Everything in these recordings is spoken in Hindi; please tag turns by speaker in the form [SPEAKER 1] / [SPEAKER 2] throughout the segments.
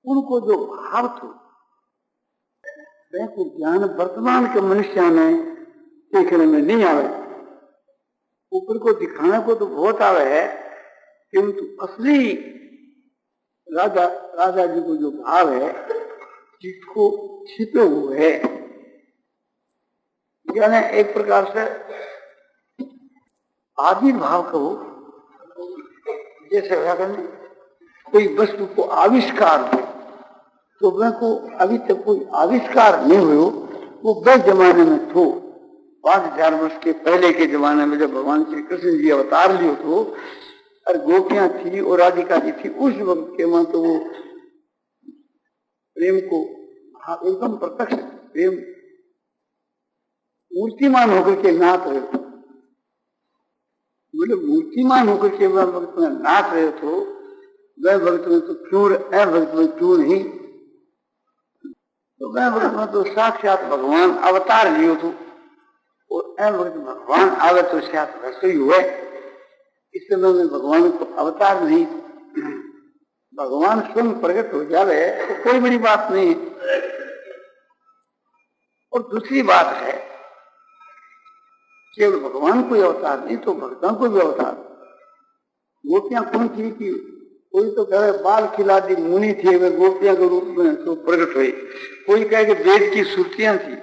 [SPEAKER 1] उनको जो भाव थो को ज्ञान वर्तमान के मनुष्य में देखने में नहीं आवे। ऊपर को दिखाने को तो बहुत आवे है, किंतु असली राजा राजा जी को जो भाव है जिसको छिपे हुए है, यानी एक प्रकार से आदि भाव को, जैसे कोई वस्तु को आविष्कार हो तो वह को अभी तक कोई आविष्कार नहीं हुआ, वो वह जमाने में थो 5000 वर्ष के पहले के जमाने में जब भगवान श्री कृष्ण जी अवतार लियो तो, और गोपियां थी और राधिका जी थी उस वक्त के में, तो वो प्रेम को एकदम प्रत्यक्ष प्रेम मूर्तिमान होकर के नाच रहे थे। बोले मूर्तिमान होकर के वह वक्त में नाच रहे थे, वह वक्त में तो क्यों, वक्त में क्यों नहीं, तो वह वक्त में तो साक्षात भगवान अवतार लियो थो, और वक्त भगवान आवे तो साथ वैसे ही हुए। इस समय में भगवान को अवतार नहीं, भगवान स्वयं प्रकट हो जावे तो कोई बड़ी बात नहीं। और दूसरी बात है, केवल भगवान को अवतार नहीं तो भक्तों को भी अवतार। गोपियां कौन थी कि कोई तो कहे बाल खिलादी मुनि थे, वे गोपियां के रूप में तो प्रकट हुई। कोई कहे कि वेद की श्रुतियां थी,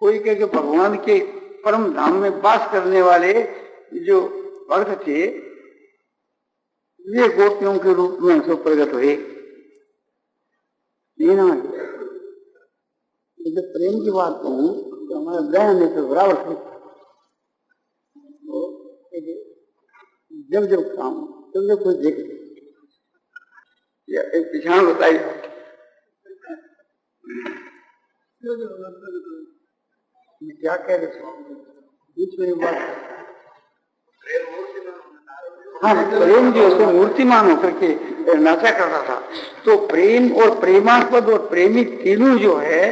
[SPEAKER 1] कोई कहे कि भगवान के परम धाम में वास करने वाले जो भक्त थे वे गोपियों के रूप में तो प्रकट हुए। जब प्रेम की बात कहूं तो हमारे बहन ने तो बराबर जब काम जब कोई देखे या एक पिछाड़ बताइए क्या कह रहे बीच में बात। हाँ, प्रेम जो है मूर्तिमान होकर के नाचा करता था, तो प्रेम और प्रेमास्पद और प्रेमी तीनों जो है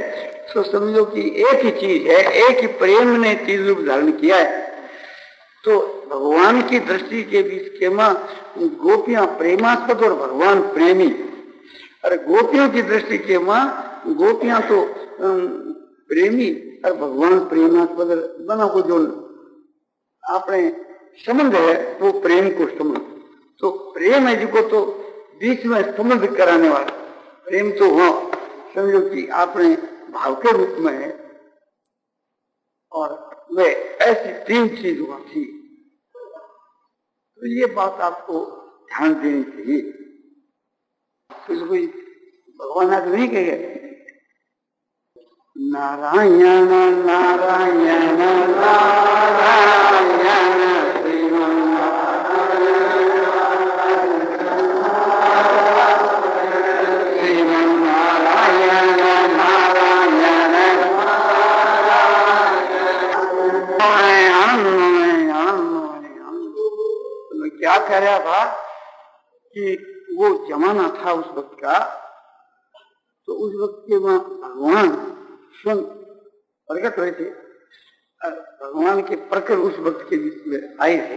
[SPEAKER 1] तो समझो कि एक ही चीज है, एक ही प्रेम ने तीन रूप धारण किया है। तो भगवान की दृष्टि के बीच के मां गोपियां प्रेमास्पद और भगवान प्रेमी, और गोपियों की दृष्टि के मां गोपियां तो प्रेमी और भगवान प्रेमास्पद दोनों को जो अपने संबंध है वो प्रेम को संबंध। तो प्रेम है जिसको तो बीच में संबंध कराने वाला प्रेम, तो वो समझो कि आपने भाव के रूप में है, और वे ऐसी तीन चीज वहां थी। तो ये बात आपको ध्यान देनी चाहिए। तो कोई भगवान आज नहीं कहे नारायण नारायण नारायण क्या कह रहा था कि वो जमाना था उस वक्त का, तो उस वक्त के भगवान स्वयं प्रकट हुए थे। भगवान के प्रकट उस वक्त के बीच में आए थे।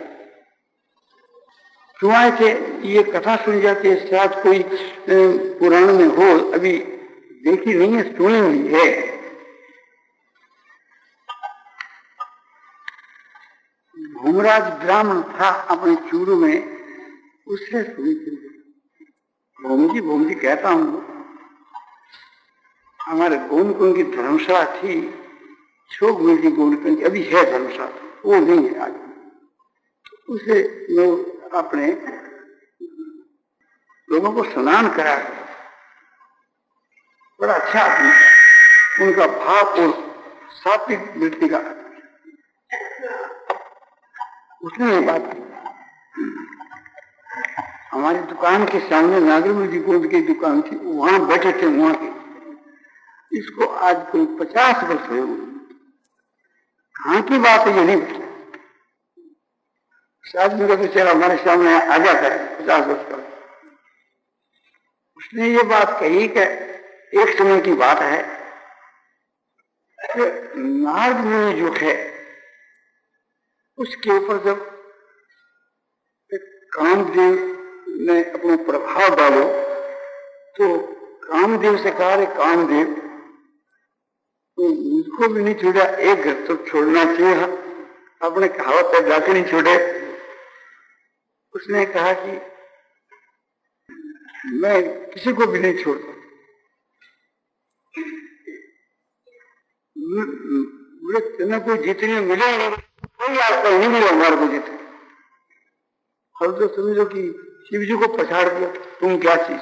[SPEAKER 1] क्यों आए थे ये कथा सुन जाती है, शायद कोई पुराण में हो, अभी देखी नहीं है, सुनी हुई है। भूमराज ब्राह्मण था अपने चूरू में, उससे सुनी थी। भूम जी कहता हूं, हमारे गोनकुंड की धर्मशाला थी, छोग में जी गोनकुंड की, अभी है धर्मशाला, वो नहीं है आज। उसे लोग अपने लोगों को स्नान करा, बड़ा अच्छा आदमी, उनका भाव और सात्विक वृत्ति का। उसने ये बात की, हमारी दुकान के सामने नागरमल जी गोद की दुकान थी, वहां बैठे थे वहां के। इसको आज कोई 50 वर्ष हुए। कहां की बात है ये नहीं बता, शायद मेरा बेचारा हमारे सामने आ जाता है 50 वर्ष का। उसने ये बात कही कि एक समय की बात है कि नारद मुनि जो है उसके ऊपर जब कामदेव ने अपना प्रभाव डालो, तो कामदेव से कहा, रे कामदेव तो मुझको भी नहीं छोड़ा, एक घर तो छोड़ना चाहिए, आपने कहावत है जाके नहीं छोड़े। उसने कहा कि मैं किसी को भी नहीं छोड़ता, बोले तुम्हें कोई जीतने मिले कोई आपका नहीं मिला हमारे को जीते। हम तो समझो कि शिव जी को पछाड़ दिया, तुम क्या चीज,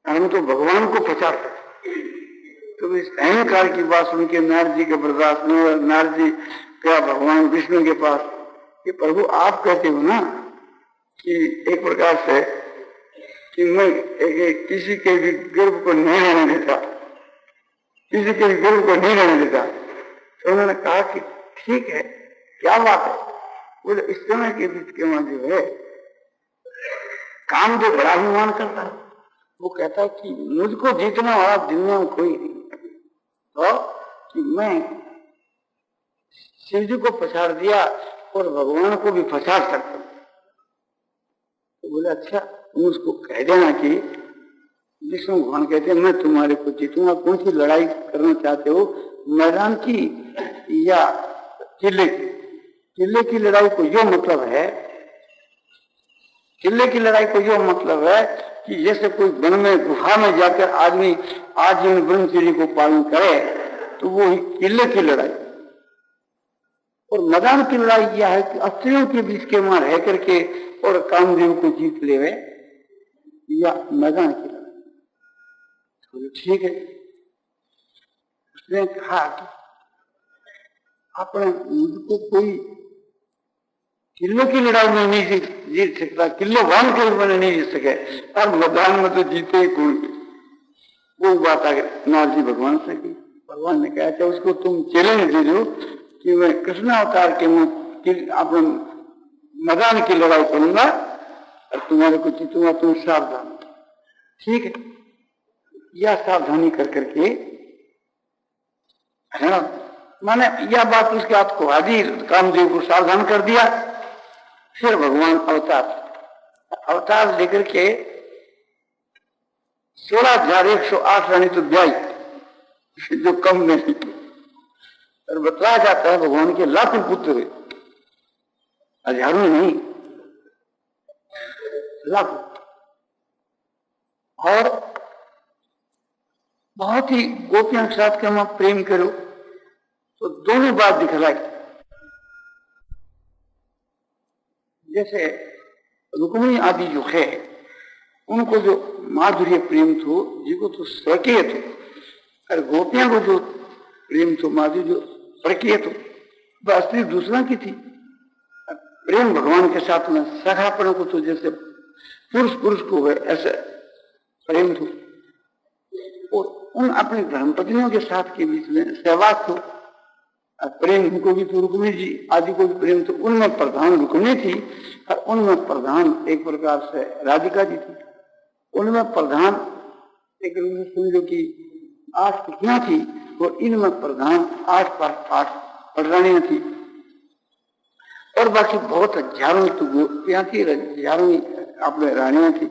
[SPEAKER 1] हम तो भगवान को पछाड़ते। तो इस अहंकार की बात सुन के नारद जी के बर्दाश्त नहीं हुआ। नारद जी गया भगवान विष्णु के पास कि प्रभु आप कहते हो ना कि एक प्रकार से कि मैं किसी के भी गर्भ को नहीं रहने देता, किसी के भी गर्भ को नहीं रहने देता। तो उन्होंने कहा कि ठीक है, क्या बात है। बोले इस समय के बीच के वहां जो है काम जो बड़ा अभिमान करता है, वो कहता है कि मुझको जीतना वाला दुनिया में कोई नहीं, तो कि मैं शिव जी को पछाड़ दिया और भगवान को भी पछाड़ सकता हूं। तो बोले अच्छा, तुम उसको कह देना कि विष्णु भगवान कहते हैं मैं तुम्हारे को जीतूंगा। कौन सी लड़ाई करना चाहते हो, मैदान की या किले की? किले की लड़ाई को यो मतलब है, किले की लड़ाई को यो मतलब है कि जैसे कोई वन में गुफा में जाकर आदमी आजीवन ब्रह्मचर्य को पालन करे, तो वो ही किले की लड़ाई। और मैदान की लड़ाई यह है कि अस्त्रियों के बीच के वहां रह करके और कामदेव को जीत लेवे, या मैदान की लड़ाई। तो ठीक है, उसने कहा कि अपने मुझको कोई किलो की लड़ाई में नहीं जीत सकता, किलो बांध के मैंने नहीं जीत सके, और मैदान में तो जीते ही कौन। वो बात आगे नारद जी भगवान से की। भगवान ने कहा था उसको तुम चैलेंज दे दो कि मैं कृष्ण अवतार के अपने मैदान की लड़ाई करूंगा और तुम्हारे को जीतूंगा, तुम सावधान। ठीक है, यह सावधानी कर करके है ना, माने यह बात उसके आपको आदि कामदेव को सावधान कर दिया। फिर भगवान अवतार लेकर के 16,108 रानी तो ब्याई, जो कम नहीं। और बतलाया जाता है भगवान के लाखों पुत्र हुए, हजारों नहीं, लाखों। और बहुत ही गोपियों के साथ हम प्रेम करो, तो दोनों बात दिखलाई। जैसे रुक्मिणी आदि जो है, उनको जो माधुर्य प्रेम थो, जिनको तो स्वकीय थो, और गोपियां को जो प्रेम थो माधुर्य जो परकीय थो, वह असली दूसरा की थी। प्रेम भगवान के साथ में सखापन को तो जैसे पुरुष को है ऐसे प्रेम थो। और उन अपनी धर्मपत्नियों के साथ के बीच में सहवास थो, प्रेम उनको भी तो रुक्मिणी जी आदि को भी प्रेम तो उनमें प्रधान रुक्मिणी थी, और उनमें प्रधान एक प्रकार से राधिका जी थी। उनमें प्रधान एक समझो कि 8 पुत्रियां थी, और इनमें प्रधान 8 रानियां थी, और बाकी बहुत हजारों तो गोपियां थी, हजारों अपने रानियां थी।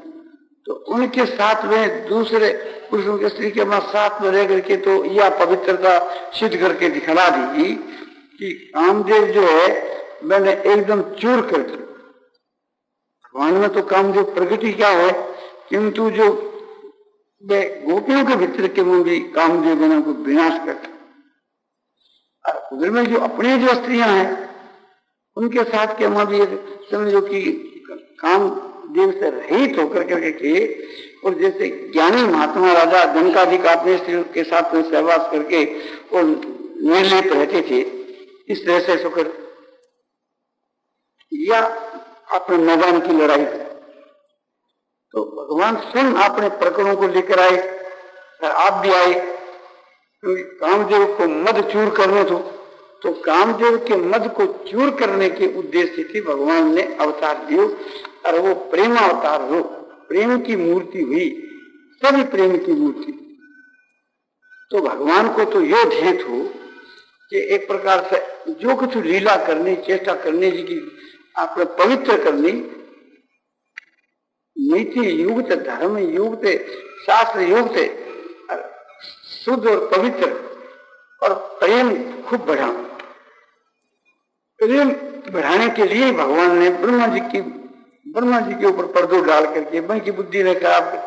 [SPEAKER 1] तो उनके साथ में दूसरे पुरुषों के स्त्री के साथ में रह करके तो यह पवित्रता सिद्ध करके दिखला दी कि कामदेव जो है मैंने एकदम चूर कर दी। भगवान में तो कामदेव प्रगति क्या है, किंतु जो गोपियों के भीतर के में भी कामदेव बना को विनाश करता। उधर में जो अपनी जो स्त्रियां हैं उनके साथ के वहां भी समझो कि काम देव से रहित होकर करके, और जैसे ज्ञानी महात्मा राजा जनकादिक अपने स्त्रियों के साथ में सहवास करके और निर्लिप्त रहते थे, इस तरह से सुकर या अपने मैदान की लड़ाई। तो भगवान स्वयं अपने प्रकरणों को लेकर आए, और आप भी आए, क्योंकि कामदेव को मद चूर करने तो कामदेव के मद को चूर करने के उद्देश्य से भगवान ने अवतार दियो, और वो प्रेम अवतार हो, प्रेम की मूर्ति हुई, सभी प्रेम की मूर्ति। तो भगवान को तो यो ध्येय हो कि एक प्रकार से जो कुछ लीला करनी, चेष्टा करने जी की आपने पवित्र करनी, नीति युक्त, धर्म युक्त, शास्त्र युक्त, शुद्ध और पवित्र और प्रेम खूब बढ़ाओ। प्रेम बढ़ाने के लिए भगवान ने ब्रह्मा जी के ऊपर पर्दो डाल करके मैं की बुद्धि ने खराब कर,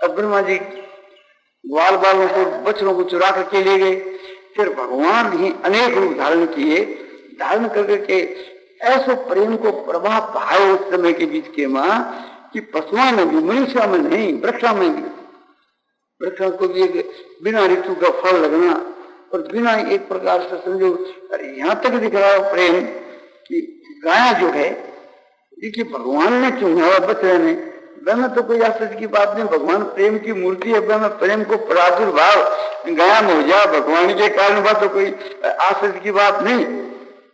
[SPEAKER 1] अब ब्रह्मा जी ग्वाल बालों को, बछड़ों को चुरा करके ले गए। फिर भगवान ही अनेक रूप धारण किए, धारण करके ऐसे प्रेम को प्रभाव पाए उस समय के बीच के मां कि पशुओं में भी, मनुष्य में नहीं, वृक्षा में भी, वृक्षों को भी बिना ऋतु का फल लगना और बिना एक प्रकार से समझो, अरे यहाँ तक दिख रहा है प्रेम कि गाय जो है देखिए भगवान ने चुना बच्चे ने, वह तो कोई आश्चर्य की बात नहीं, भगवान प्रेम की मूर्ति है, वह प्रेम को प्रादुर्भाव गाया में हो जाए भगवान के कारण, बात तो कोई आश्चर्य की बात नहीं।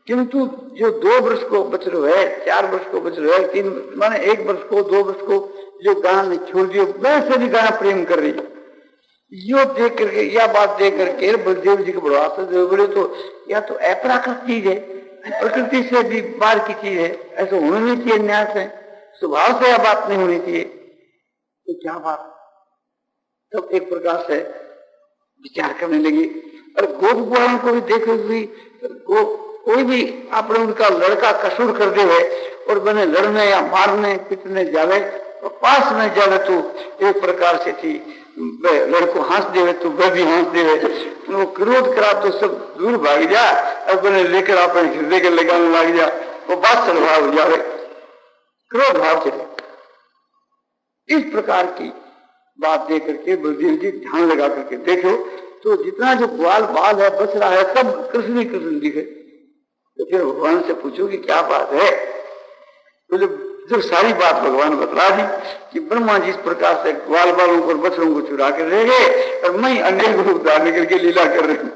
[SPEAKER 1] किंतु जो 2 वर्ष को बछड़ो है, 4 वर्ष को बछड़ो है, 3 माने 1 वर्ष को, 2 वर्ष को जो गाय ने छोड़ दिया, वैसे भी गाय प्रेम कर रही। यो देख करके, यह बात देख करके बलदेव जी को बड़ा आश्चर्य, बोले तो यह तो अपराकृत चीज है, प्रकृति से भी बाहर की चीज है, ऐसा होना नहीं चाहिए, न्याय से, स्वभाव से यह बात नहीं होनी चाहिए। तो क्या बात, तब एक प्रकार से विचार करने लगी। और गोप को भी देखो भी, कोई भी अपने उनका लड़का कसूर कर दे और बने लड़ने या मारने पिटने जावे तो पास में जावे तो एक प्रकार से थी, लड़को हंस देवे तो वह भी हंस देवे, वो क्रोध करा तो सब दूर भाग जा, अपने लेकर अपने हृदय के लगाने लग जा, वो बात स्वभाव हो जावे, क्रोध भाव चले। इस प्रकार की बात देख करके बलदेव जी ध्यान लगा करके देखो तो जितना जो ग्वाल बाल है, बच रहा है, सब कृष्ण ही कृष्ण दिखे। तो फिर भगवान से पूछो कि क्या बात है, तो जब सारी बात भगवान बतला दी कि ब्रह्मा जी इस प्रकार से ग्वाल बालों को, बछड़ों को चुरा कर ले गए और मैं अनेक रूप धारण करके लीला कर रही हूं,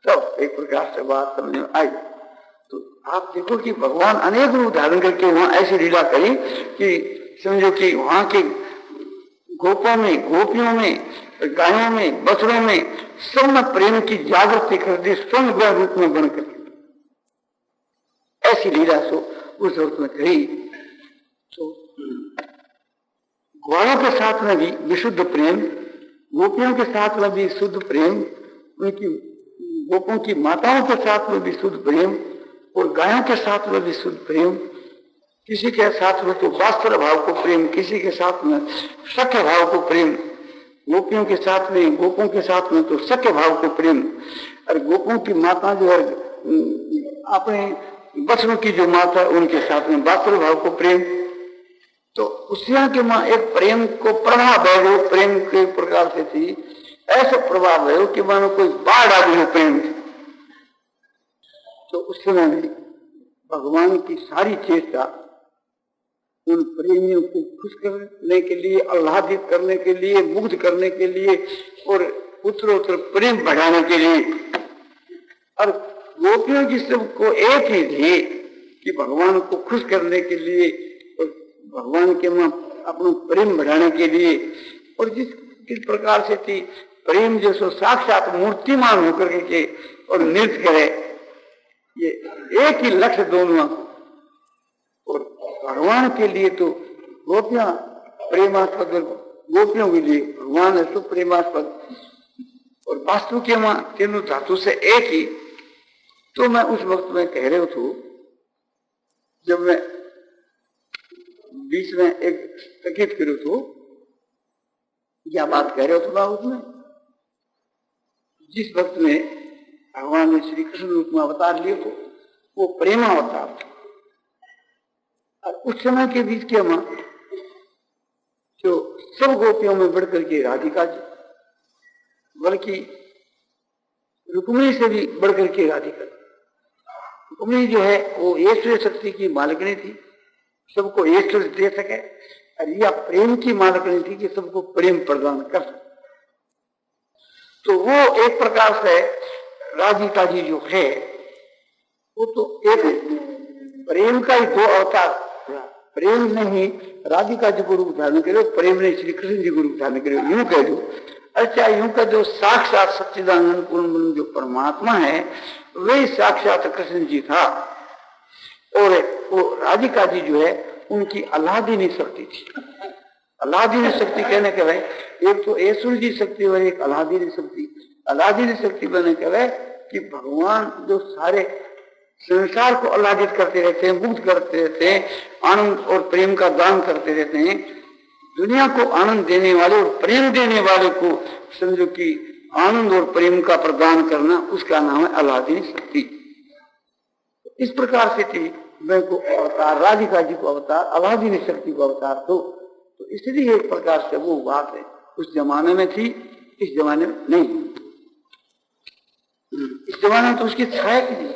[SPEAKER 1] तब एक प्रकार से बात समझ में आई। तो आप देखो कि भगवान अनेक रूप धारण करके वहां ऐसी लीला करी कि समझो कि वहां के गोपों में, गोपियों में, गायों में, बछड़ों में सब में प्रेम की जागृति कर दी, स्वयं रूप में बनकर। ऐसी लीला सो उस वक्त में कही। तो ग्वालों के साथ में भी विशुद्ध प्रेम, गोपियों के साथ में भी शुद्ध प्रेम, उनकी गोपों की माताओं के साथ में भी शुद्ध प्रेम और गायों के साथ में भी शुद्ध प्रेम, किसी के साथ में तो वास्तव भाव को प्रेम, किसी के साथ में सख्य भाव को प्रेम, गोपियों के साथ में, गोपों के साथ में तो सख्य भाव को प्रेम, और गोपों की माता जो है अपने बच्चों की जो माता है उनके साथ में वास्तव भाव को प्रेम। तो उसिया के मां एक प्रेम को प्रभाव है, वो प्रेम के प्रकार से थी, ऐसा प्रभाव है कि मानो कोई बाढ़ आ गई प्रेम। तो उस समय में भगवान की सारी चेष्टा उन प्रेमियों को खुश करने के लिए, आह्लादित करने के लिए, मुग्ध करने के लिए और उत्तरोत्तर प्रेम बढ़ाने के लिए। और गोपियों की सबको एक ही थी कि भगवान को खुश करने के लिए और भगवान के मां अपना प्रेम बढ़ाने के लिए। और जिस प्रकार से थी प्रेम जैसो साक्षात मूर्तिमान होकर के और नृत्य करे, ये एक ही लक्ष्य दोनों। और भगवान के लिए तो गोपियां प्रेमास्पद, गोपियों के लिए भगवान है सब प्रेमास्पद और वास्तु के मां तीनों धातु से एक ही। तो मैं उस वक्त में कह रहे थू, जब मैं बीच में एक तकीद करूँ तो क्या बात कह रहे हो, तो मैं उसमें जिस वक्त में भगवान ने श्री कृष्ण रूप में अवतार लिए तो वो प्रेम अवतार था। और उस समय के बीच के मां जो सब गोपियों में बढ़कर के राधिका जी, बल्कि रुक्मिणी से भी बढ़कर के राधिका। रुक्मिणी जो है वो ऐश्वर्य शक्ति की मालिकनी थी, सबको ऐश्वर्य दे सके, और यह प्रेम की मालिकनी थी कि सबको प्रेम प्रदान कर सके। तो वो एक प्रकार से राधिका जी जो है वो तो एक प्रेम का ही 2 अवतार, प्रेम नहीं राधिका जी को रूप धारण करे, प्रेम नहीं श्री कृष्ण जी को रूप धारण करे, यूं कह दो। अच्छा यूं कह दो साक्षात सच्चिदानंद पूर्ण जो परमात्मा है वही साक्षात कृष्ण जी था। और वो राधिका जी जो है उनकी अलादीनी शक्ति थी। अलादीनी शक्ति कहने के भाई एक तो ऐश्वर्य की शक्ति और एक अलादीनी शक्ति। अलादीनी शक्ति कहने के भाई कि भगवान जो सारे संसार को अलादित करते रहते हैं, मुक्त करते रहते हैं, आनंद और प्रेम का दान करते रहते हैं। दुनिया को आनंद देने वाले और प्रेम देने वाले को समझो कि आनंद और प्रेम का प्रदान करना, उसका नाम है अलादीनी शक्ति। इस प्रकार से थी मैं को अवतार, राधिका जी को अवतार, अलादीनी शक्ति को अवतार तो इसलिए एक प्रकार से वो बात है उस जमाने में थी, इस जमाने में नहीं। इस जमाने में तो उसकी छाया की नहीं।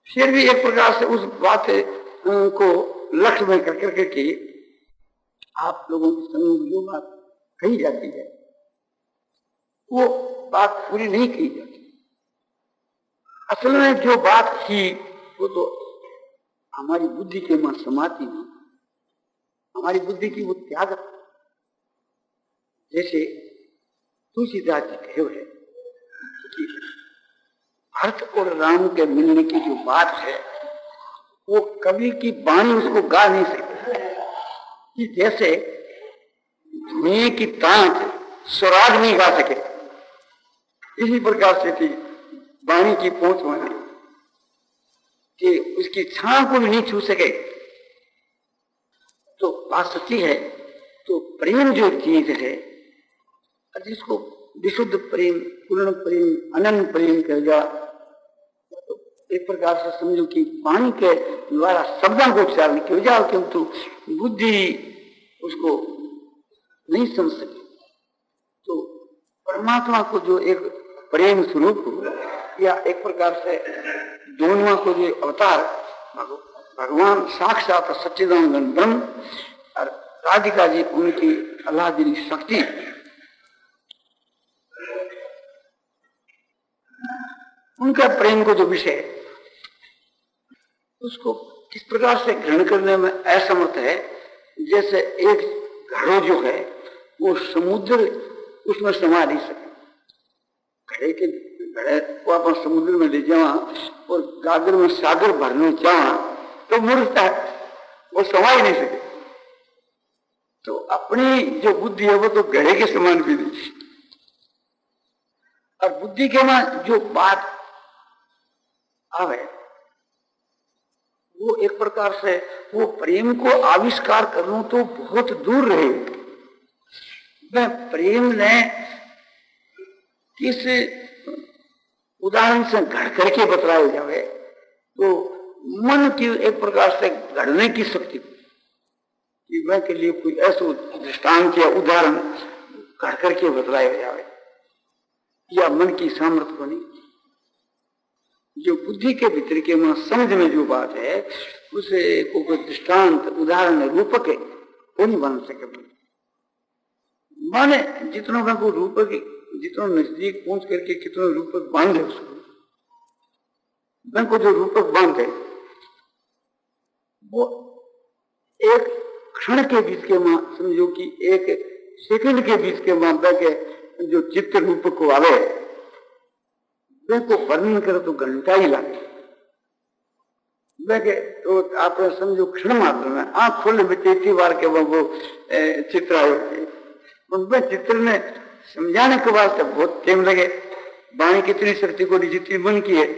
[SPEAKER 1] फिर भी एक प्रकार से उस बात को लक्ष्य में करके कि आप लोगों की समूह जो बात कही जाती है वो बात पूरी नहीं की जाती। असल में जो बात थी वो तो हमारी बुद्धि के में समाती नहीं, हमारी बुद्धि की वो त्याग। जैसे तुलसीदास जी कहे हुए कि भरत और राम के मिलने की जो बात है वो कवि की वाणी उसको गा नहीं सकती। कि जैसे धुएं की तांत स्वराज नहीं गा सके, इसी प्रकार से थी वाणी की पहुंच होना कि उसकी छां को भी नहीं छू सके। तो बात सच्ची है। तो प्रेम जो चीज है जिसको विशुद्ध प्रेम, पूर्ण प्रेम, अनन्य प्रेम कह जा, तो एक प्रकार से समझो कि वाणी के द्वारा शब्दों को उच्चारण किया जाओ किंतु बुद्धि उसको नहीं समझ सके। तो परमात्मा को जो एक प्रेम स्वरूप या एक प्रकार से दोनों को जो अवतार भगवान साक्षात सच्चिदानंद ब्रह्म और राधिका जी उनकी अलादीनी शक्ति, उनका प्रेम को जो विषय उसको किस प्रकार से ग्रहण करने में असमर्थ है। जैसे एक घड़ो जो है वो समुद्र उसमें समा नहीं सके। घड़े को अपन समुद्र में ले जावा और गागर में सागर भरने चाहा तो मुड़ता है, वो समा ही नहीं सके। तो अपनी जो बुद्धि है वो तो घड़े के समान भी नहीं। और बुद्धि के में जो बात आवे वो एक प्रकार से वो प्रेम को आविष्कार करना तो बहुत दूर रहे। वह प्रेम ने किस उदाहरण से घड़ करके बतलाया जावे तो मन की एक प्रकार से घड़ने की शक्ति कि वह के लिए कोई ऐसा दृष्टांत या उदाहरण घड़ करके बतलाया जावे या मन की सामर्थ्य बनी। जो बुद्धि के भीतर के में समझ में जो बात है उसे कोई दृष्टांत उदाहरण रूपक है वो नहीं बन सके। माने जितनों का को रूपक जितना नजदीक पहुंच करके कितना रूपक बांधे उसको, मन को जो रूपक बांधे वो एक क्षण के बीच के मां समझो कि एक सेकंड के बीच के मां के जो चित्र रूपक को आवे को वर्णन करे तो घंटा ही लगे। तो आप समझो क्षण मात्र में आंख खोलने में 33 बार के वो चित्र आए उनमें चित्र ने समझाने के वास्ते बहुत टाइम लगे। वाणी कितनी शक्ति को जितनी मन की है।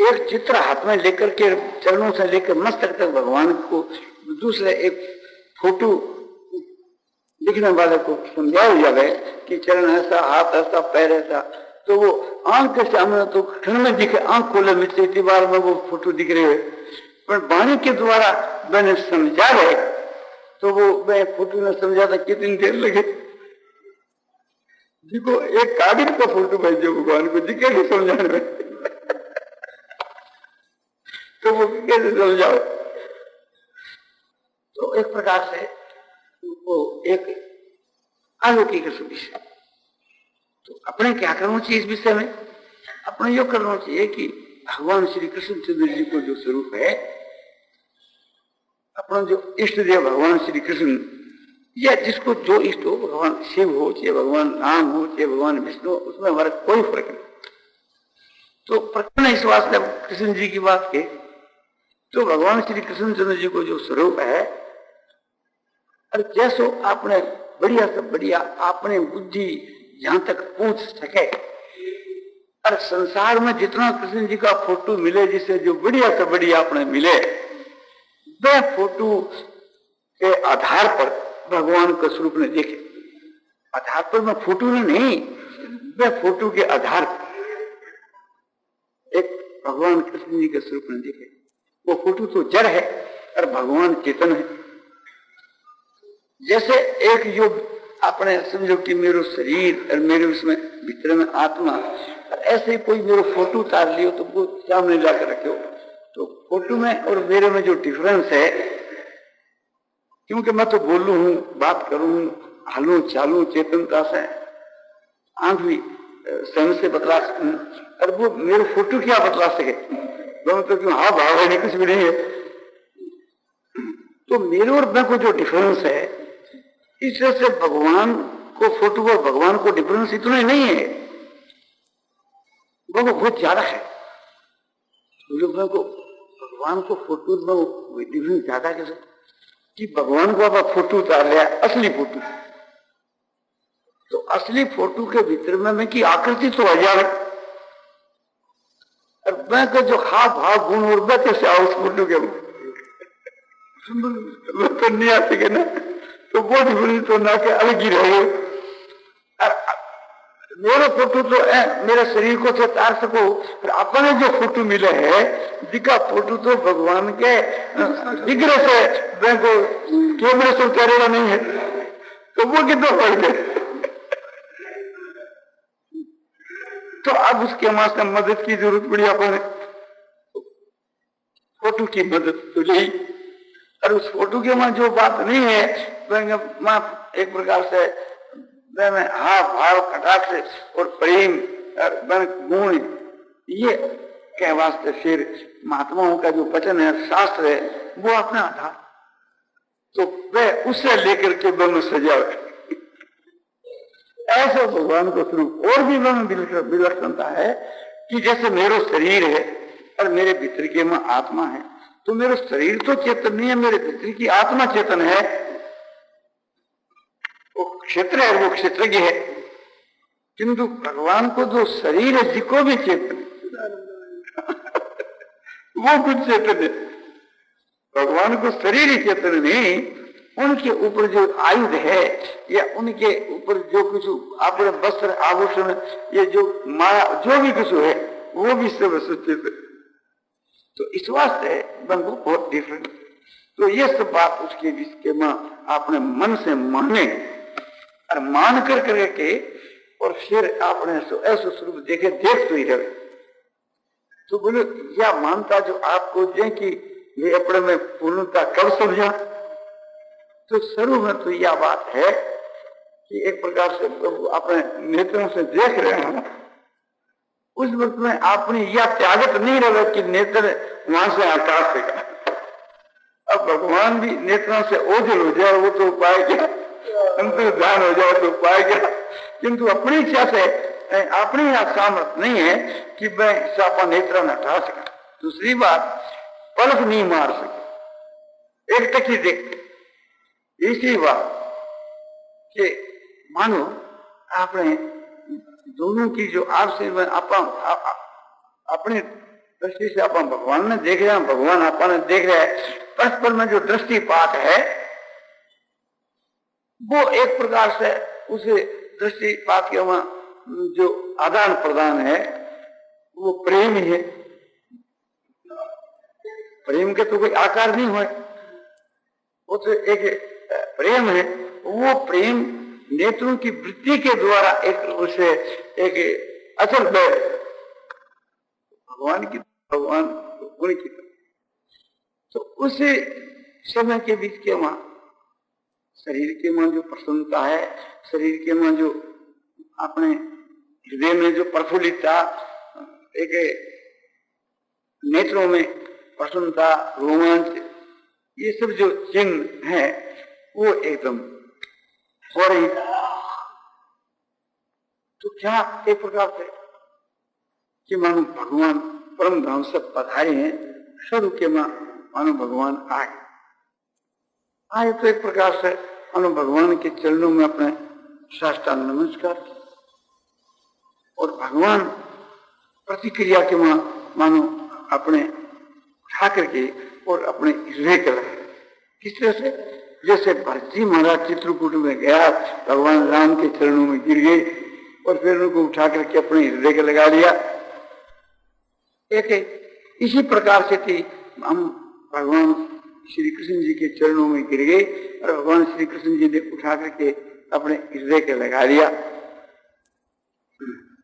[SPEAKER 1] एक चित्र हाथ में लेकर के चरणों से लेकर मस्तक तक भगवान को दूसरे एक फोटो लिखने वाले को समझाया जाए कि चरण ऐसा, हाथ ऐसा, पैर ऐसा, तो वो आंख के सामने तो क्षण में दिखे, आंख खोले में 33 बार में वो फोटो दिख रहे है। पर वाणी के द्वारा मैंने समझा है तो वो मैं फोटो में समझा था कितनी देर लगे। देखो एक कागज का फोटो भेजो भगवान को दिखेगा समझाने में तो वो कैसे समझाओ। तो एक प्रकार से वो एक अलौकिक विषय। तो अपने क्या करना चाहिए इस विषय में? अपने यो करना चाहिए कि भगवान श्री कृष्णचंद्र जी को जो स्वरूप है, अपना जो इष्ट देव भगवान श्री कृष्ण या जिसको जो इष्ट हो, भगवान शिव हो चाहे भगवान राम हो चाहे भगवान विष्णु, उसमें हमारा कोई फर्क नहीं। तो प्रकरण इस वास्ते कृष्ण जी की बात के तो भगवान श्री कृष्णचंद्र जी को जो स्वरूप है, और जैसो आपने बढ़िया से बढ़िया आपने बुद्धि जहां तक पहुंच सके, और संसार में जितना कृष्ण जी का फोटो मिले, जिसे जो बढ़िया से बढ़िया आपने मिले, वह फोटो के आधार पर भगवान का स्वरूप ने देखे। आधार पर मैं फोटो ने नहीं, वह फोटो के आधार पर एक भगवान कृष्ण जी के स्वरूप ने देखे। वो फोटो तो जड़ है और भगवान चेतन है। जैसे एक जो आपने समझो कि मेरे शरीर और मेरे उसमें भीतर में आत्मा, ऐसे ही कोई मेरे फोटो उतार लियो तो वो सामने लाकर रखो, तो फोटो में और मेरे में जो डिफरेंस है, क्योंकि मैं तो बोलूं हूं, बात करूं, हालू चालू चेतनता से, आंख भी स्वयं से बतला सकूं, और वो मेरे फोटो क्या बतला सके? दोनों तो क्यों हाँ भाव है, नहीं कुछ भी नहीं है। तो मेरे और मैं को जो डिफरेंस है, इस वजह से भगवान को फोटो और भगवान को डिफरेंस इतना ही नहीं है, वो बहुत ज्यादा है। लोगों को भगवान को फोटो में डिफरेंस ज्यादा कैसे कि भगवान को आप फोटो उतार लिया, असली फोटो, तो असली फोटो के भीतर में मैं की आकृति तो आ जाए, और मैं का जो हाव भाव गुण और मैं कैसे आओ उस फोटो के तो नहीं आ सके ना, तो वो डिफरेंस तो ना के अलग ही रहे। मेरा फोटो तो मेरे शरीर को से तार सको, पर अपने जो फोटो मिले है, जिका फोटो तो भगवान के दिग्र से को कैमरे से करेगा नहीं है, तो वो कितना फर्क है। तो अब उसके हमारे मदद की जरूरत पड़ी अपने, फोटो की मदद तो ली, और उस फोटो के वहां जो बात नहीं है, एक प्रकार से में हाँ भाव कटाक्ष और प्रेम और गुण, ये के वास्ते फिर महात्माओं का जो वचन है, शास्त्र है, वो अपना आधार, तो वह उससे लेकर के दोनों सजावे। ऐसा भगवान को स्वरूप और भी विलक्षणता है कि जैसे मेरा शरीर है और मेरे भीतर के में आत्मा है, तो मेरा शरीर तो चेतन नहीं है, मेरे भीतर की आत्मा चेतन है। वो क्षेत्र है, वो क्षेत्रज्ञ है, किंतु भगवान को जो शरीर है, जिको भी चेतन वो कुछ चेतन है। भगवान को शरीर ही चेतन नहीं, उनके ऊपर जो आयुध है या उनके ऊपर जो कुछ अपने वस्त्र आभूषण, ये जो माया जो भी कुछ है, वो भी सब चेतन। तो इस वास्ते बंधु बहुत डिफरेंट। तो ये सब बात उसके जिसके मां आपने मन से माने और मान कर करके, और फिर आपने ऐसा स्वरूप देखे, देख तो ही रहे। तो बोले यह मानता जो आपको दे कि ये अपने में पूर्णता कब समझा, तो शुरू में तो यह बात है कि एक प्रकार से अपने नेत्रों से देख रहे हैं, उस वक्त में आपने यह त्यागत नहीं रहा कि नेत्र वहां से आकाश से का। अब भगवान भी नेत्रों से ओझल हो जाए वो तो उपाय क्या, अंतर्ध्यान हो जाए तो उपाय क्या, किंतु अपनी इच्छा से अपनी सामर्थ्य नहीं है कि मैं सापा नेत्र न हटा सका। दूसरी बात, पलक नहीं मार सके, एक टकी देखते। तीसरी बात कि मानो आपने दोनों की जो आपसे अपनी दृष्टि से अपन भगवान ने देख रहे हैं, भगवान अपन देख रहे हैं, परस्पर में जो दृष्टिपात है वो एक प्रकार से उसे दृष्टिपात के वहां जो आदान प्रदान है वो प्रेम ही है। प्रेम के तो कोई आकार नहीं हुए, वो तो एक प्रेम है। वो प्रेम नेत्रों की वृत्ति के द्वारा एक उसे एक अचल बैठ भगवान की, भगवान उनकी, तो उसी समय के बीच के वहां शरीर के वहां जो प्रसन्नता है, शरीर के वहां जो अपने हृदय में जो प्रफुल्लितता, एक नेत्रों में प्रसन्नता, रोमांच, ये सब जो चिन्ह है वो एकदम हो रही। तो क्या एक प्रकार से कि मानो भगवान परम धाम से पधारे हैं, शुरू के मां मानो भगवान आए तो एक प्रकार से मानो भगवान के चरणों में अपने साष्टांग नमस्कार, और भगवान प्रतिक्रिया के मानो अपने उठा करके और अपने हृदय के लगे। किस तरह से? जैसे भरतजी महाराज चित्रकूट में गया, भगवान राम के चरणों में गिर गए और फिर उनको उठा करके अपने हृदय के लगा लिया। एक इसी प्रकार से थी, हम भगवान श्री कृष्ण जी के चरणों में गिर गए और भगवान श्री कृष्ण जी ने उठा करके अपने हृदय के लगा लिया।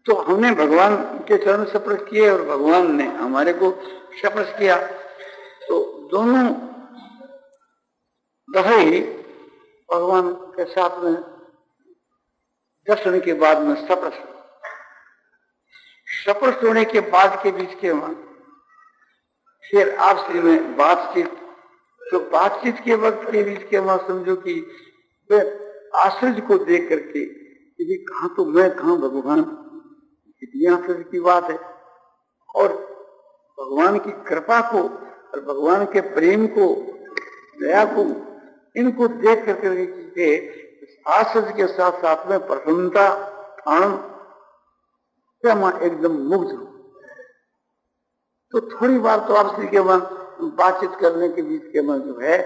[SPEAKER 1] तो हमने भगवान के चरण स्पर्श किए और भगवान ने हमारे को स्पर्श किया। तो दोनों दफे ही भगवान के साथ में दर्शन के बाद में स्पर्श होने के बाद के बीच के वहां फिर आपसी में बातचीत, तो बातचीत के वक्त के बीच के वहां समझो कि वे आश्चर्य को देख करके कि कहां तो मैं कहां भगवान, कितनी आश्चर्य की बात है। और भगवान की कृपा को और भगवान के प्रेम को, दया को, इनको देख करके आश्चर्य के साथ साथ में प्रसन्नता, आनंद से मैं एकदम मुग्ध हूं। तो थोड़ी बार तो आपसी के मन बातचीत करने के बीच के मन जो है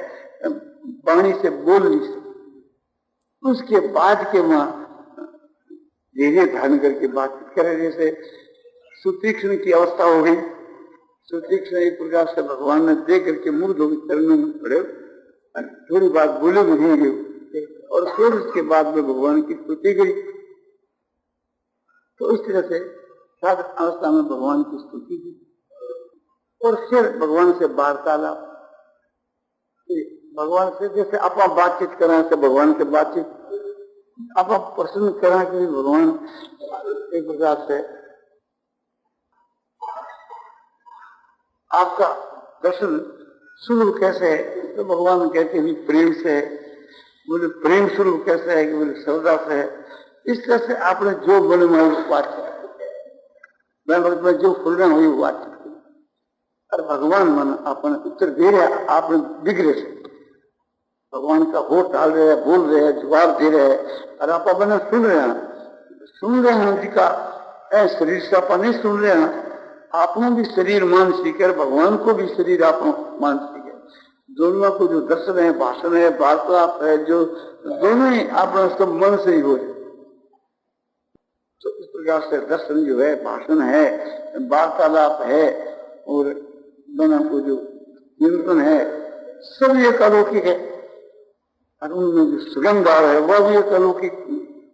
[SPEAKER 1] वाणी से बोल नहीं सकते। उसके बाद के मां धीरे धारण करके बातचीत करें, जैसे सुतीक्ष्ण की अवस्था हो गई। सुतीक्ष्ण एक प्रकार से भगवान ने देख करके मुग्ध होकर चरणों में पड़े, थोड़ी बात बोले भी नहीं गए और फिर उसके बाद में भगवान की स्तुति गई। तो इस तरह से साधक अवस्था में भगवान की स्तुति की और फिर भगवान से वार्तालाप, भगवान से जैसे आप बातचीत करें से भगवान से बातचीत, आप प्रसन्न करें कि भगवान एक प्रकार से आपका दर्शन स्वरूप कैसे है, तो भगवान कहते हैं प्रेम से है। बोले प्रेम स्वरूप कैसे है कि बोले श्रद्धा से है। इस तरह से आपने जो बोले मैं बातचीत में जो फुलना हुई वो बातचीत, और भगवान मन अपने उत्तर दे रहे, आपने बिगड़े से भगवान का होठ डाल रहे हैं, बोल रहे हैं, जवाब दे रहे हैं और आप अपने सुन रहे हैं जी का शरीर से आप नहीं सुन रहे हैं। आपने भी शरीर मानसिक है, भगवान को भी शरीर आप मानसिक है। दोनों को जो दर्शन है, भाषण है, वार्तालाप है, जो दोनों ही अपना सब मन से ही हो रहे। तो इस प्रकार से दर्शन जो है, भाषण है, वार्तालाप है और दोनों को जो चिंतन है सब एक अलौकिक है। और उनमें जो सुगंध आ रहा है वह भी एक अलौकिक।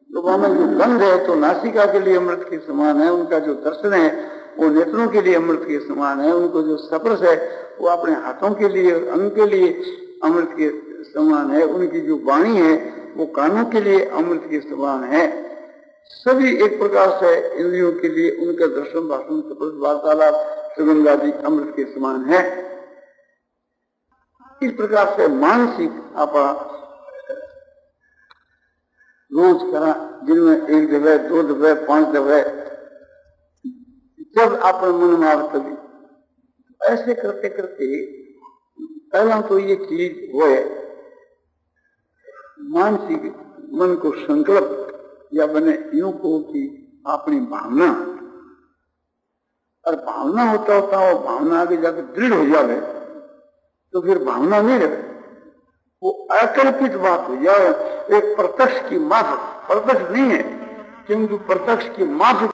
[SPEAKER 1] तो वहां जो गंध है तो नासिका के लिए अमृत के समान है, उनका जो दर्शन है वो नेत्रों के लिए अमृत के समान है, उनको जो स्पर्श है वो अपने हाथों के लिए, अंग के लिए अमृत के समान है, उनकी जो वाणी है वो कानों के लिए अमृत के समान है। सभी एक प्रकार से इंद्रियों के लिए उनका दर्शन, भाषण, स्पर्श, वार्तालाप, सुगंध आदि अमृत के समान है। इस प्रकार से मानसिक आप रोज करा, जिनमें 1 दफे, 2 दफे, 5 दफे, जब आप मन में आवे तभी ऐसे करते करते पहला तो ये चीज वो है मानसिक मन को संकल्प या बने यूं को कि अपनी भावना, और भावना होता होता वो भावना आगे जाकर दृढ़ हो जाए तो फिर भावना नहीं रहे, वो अकल्पित बात हो जाए, एक प्रत्यक्ष की माफक, प्रत्यक्ष नहीं है क्योंकि प्रत्यक्ष की माफक